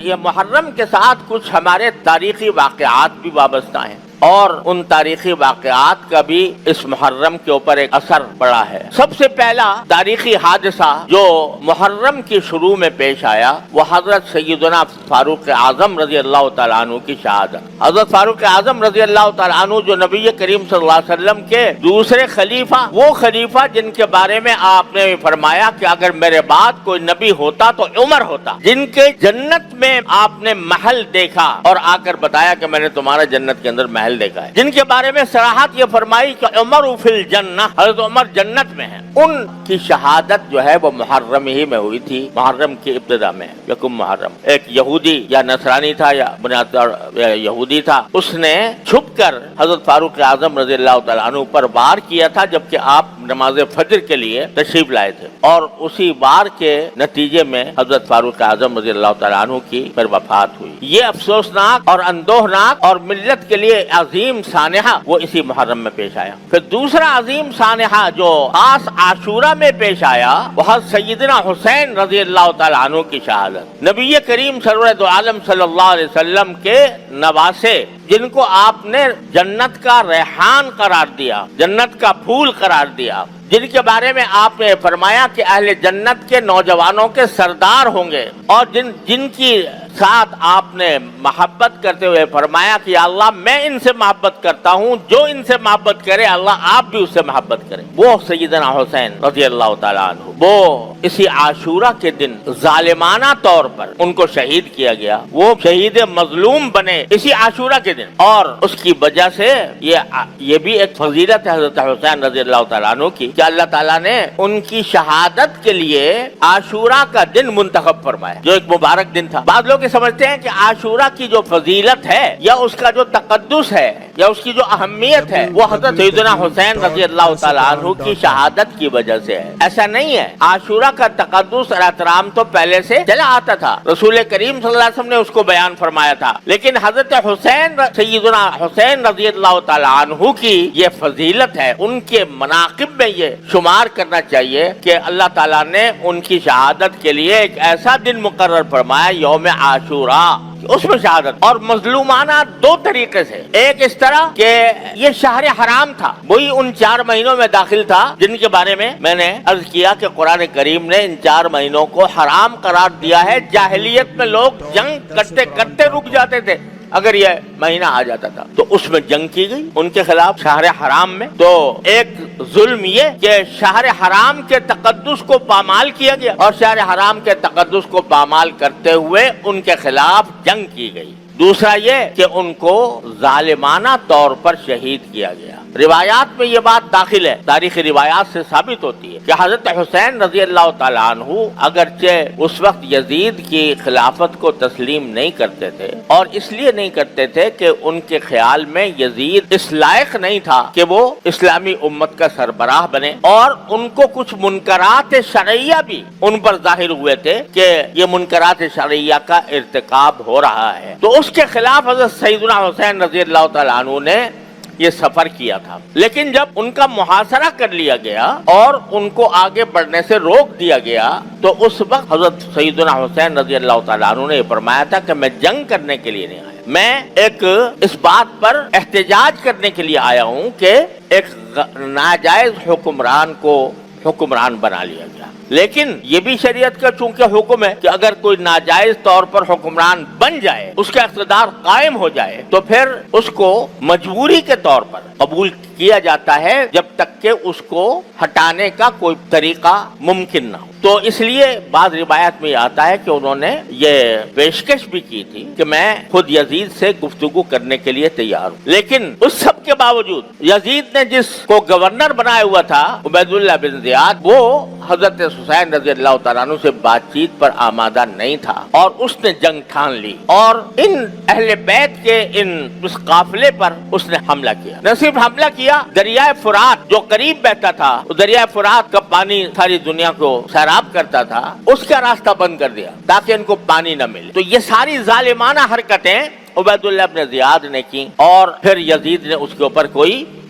یہ محرم کے ساتھ کچھ ہمارے تاریخی واقعات بھی وابستہ ہیں اور ان تاریخی واقعات کا بھی اس محرم کے اوپر ایک اثر پڑا ہے۔ سب سے پہلا تاریخی حادثہ جو محرم کی شروع میں پیش آیا وہ حضرت سیدنا فاروق اعظم رضی اللہ تعالیٰ عنہ کی شہادت۔ حضرت فاروق اعظم رضی اللہ تعالیٰ عنہ جو نبی کریم صلی اللہ علیہ وسلم کے دوسرے خلیفہ، وہ خلیفہ جن کے بارے میں آپ نے فرمایا کہ اگر میرے بعد کوئی نبی ہوتا تو عمر ہوتا، جن کے جنت میں آپ نے محل دیکھا اور آ کر بتایا کہ میں نے تمہارا جنت کے اندر محل دیکھا ہے، جن کے بارے میں صراحت یہ فرمائی کہ عمر فی الجنہ، حضرت عمر جنت میں ہیں، ان کی شہادت جو ہے وہ محرم ہی میں ہوئی تھی، محرم کی ابتدا میں، یکم محرم۔ ایک یہودی یا نصرانی تھا یا بنیاد یہودی تھا، اس نے چھپ کر حضرت فاروق اعظم رضی اللہ تعالیٰ عنہ پر وار کیا تھا جبکہ آپ نماز فجر کے لیے تشریف لائے تھے، اور اسی وار کے نتیجے میں حضرت فاروق اعظم رضی اللہ تعالیٰ عنہ کی پھر وفات ہوئی۔ یہ افسوسناک اور اندوہناک اور ملت کے لیے عظیم سانحہ وہ اسی محرم میں پیش آیا۔ پھر دوسرا عظیم سانحہ جو خاص عاشورہ میں پیش آیا وہ سیدنا حسین رضی اللہ تعالیٰ عنہ کی شہادت۔ نبی کریم سرور عالم صلی اللہ علیہ وسلم کے نواسے، جن کو آپ نے جنت کا ریحان قرار دیا، جنت کا پھول قرار دیا، جن کے بارے میں آپ نے فرمایا کہ اہل جنت کے نوجوانوں کے سردار ہوں گے، اور جن کی ساتھ آپ نے محبت کرتے ہوئے فرمایا کہ اللہ میں ان سے محبت کرتا ہوں، جو ان سے محبت کرے اللہ آپ بھی اس سے محبت کریں، وہ سیدنا حسین رضی اللہ تعالیٰ عنہ۔ وہ اسی عاشورہ کے دن ظالمانہ طور پر ان کو شہید کیا گیا، وہ شہید مظلوم بنے اسی عاشورہ کے دن، اور اس کی وجہ سے یہ بھی ایک فضیلت ہے حضرت حسین رضی اللہ تعالیٰ عنہ کی کہ اللہ تعالیٰ نے ان کی شہادت کے لیے عاشورہ کا دن منتخب فرمایا، جو ایک مبارک دن تھا۔ بعض لوگ سمجھتے ہیں کہ عاشورہ کی جو فضیلت ہے یا اس کا جو تقدس ہے یا اس کی جو اہمیت ہے وہ حضرت سیدنا حسین رضی اللہ تعالیٰ عنہ کی شہادت کی وجہ سے ہے۔ ایسا نہیں ہے، عاشورہ کا تقدس اور احترام تو پہلے سے چلا آتا تھا، رسول کریم صلی اللہ علیہ وسلم نے اس کو بیان فرمایا تھا، لیکن حضرت حسین سیدنا حسین رضی اللہ تعالیٰ عنہ کی یہ فضیلت ہے، ان کے مناقب میں یہ شمار کرنا چاہیے کہ اللہ تعالیٰ نے ان کی شہادت کے لیے ایک ایسا دن مقرر فرمایا، یوم عاشورہ، اس میں شہادت، اور مظلومانہ دو طریقے سے۔ ایک اس طرح کہ یہ شہر حرام تھا، وہی ان 4 مہینوں میں داخل تھا جن کے بارے میں نے عرض کیا کہ قرآن کریم نے ان 4 مہینوں کو حرام قرار دیا ہے۔ جاہلیت میں لوگ جنگ کرتے کرتے رک جاتے تھے اگر یہ مہینہ آ جاتا تھا، تو اس میں جنگ کی گئی ان کے خلاف شہر حرام میں۔ تو ایک ظلم یہ کہ شہر حرام کے تقدس کو پامال کیا گیا، اور شہر حرام کے تقدس کو پامال کرتے ہوئے ان کے خلاف جنگ کی گئی۔ دوسرا یہ کہ ان کو ظالمانہ طور پر شہید کیا گیا۔ روایات میں یہ بات داخل ہے، تاریخی روایات سے ثابت ہوتی ہے کہ حضرت حسین رضی اللہ تعالیٰ عنہ اگرچہ اس وقت یزید کی خلافت کو تسلیم نہیں کرتے تھے، اور اس لیے نہیں کرتے تھے کہ ان کے خیال میں یزید اس لائق نہیں تھا کہ وہ اسلامی امت کا سربراہ بنے، اور ان کو کچھ منکرات شرعیہ بھی ان پر ظاہر ہوئے تھے کہ یہ منکرات شرعیہ کا ارتکاب ہو رہا ہے، تو اس کے خلاف حضرت سیدنا حسین رضی اللہ تعالیٰ عنہ نے یہ سفر کیا تھا۔ لیکن جب ان کا محاصرہ کر لیا گیا اور ان کو آگے بڑھنے سے روک دیا گیا، تو اس وقت حضرت سیدنا حسین رضی اللہ تعالیٰ عنہ نے یہ فرمایا تھا کہ میں جنگ کرنے کے لیے نہیں آیا، میں ایک اس بات پر احتجاج کرنے کے لیے آیا ہوں کہ ایک ناجائز حکمران کو حکمران بنا لیا گیا۔ لیکن یہ بھی شریعت کا چونکہ حکم ہے کہ اگر کوئی ناجائز طور پر حکمران بن جائے، اس کا اقتدار قائم ہو جائے، تو پھر اس کو مجبوری کے طور پر قبول کیا جاتا ہے جب تک کہ اس کو ہٹانے کا کوئی طریقہ ممکن نہ ہو۔ تو اس لیے بعض روایات میں آتا ہے کہ انہوں نے یہ پیشکش بھی کی تھی کہ میں خود یزید سے گفتگو کرنے کے لیے تیار ہوں، لیکن اس سب کے باوجود یزید نے جس کو گورنر بنایا ہوا تھا عبید اللہ بن زیاد، وہ حضرت حسین رضی اللہ تعالیٰ عنہ سے بات چیت پر آمادہ نہیں تھا، اور اس نے جنگ ٹھان لی اور ان اہل بیت کے اس قافلے پر اس نے حملہ کیا۔ نہ صرف حملہ کیا، دریائے فرات جو قریب بہتا تھا، دریائے فرات کا پانی ساری دنیا کو سیراب کرتا تھا، اس کا راستہ بند کر دیا تاکہ ان کو پانی نہ ملے۔ تو یہ ساری ظالمانہ حرکتیں عبید اللہ بن زیاد نے کی، اور پھر یزید نے اس کے اوپر کوئی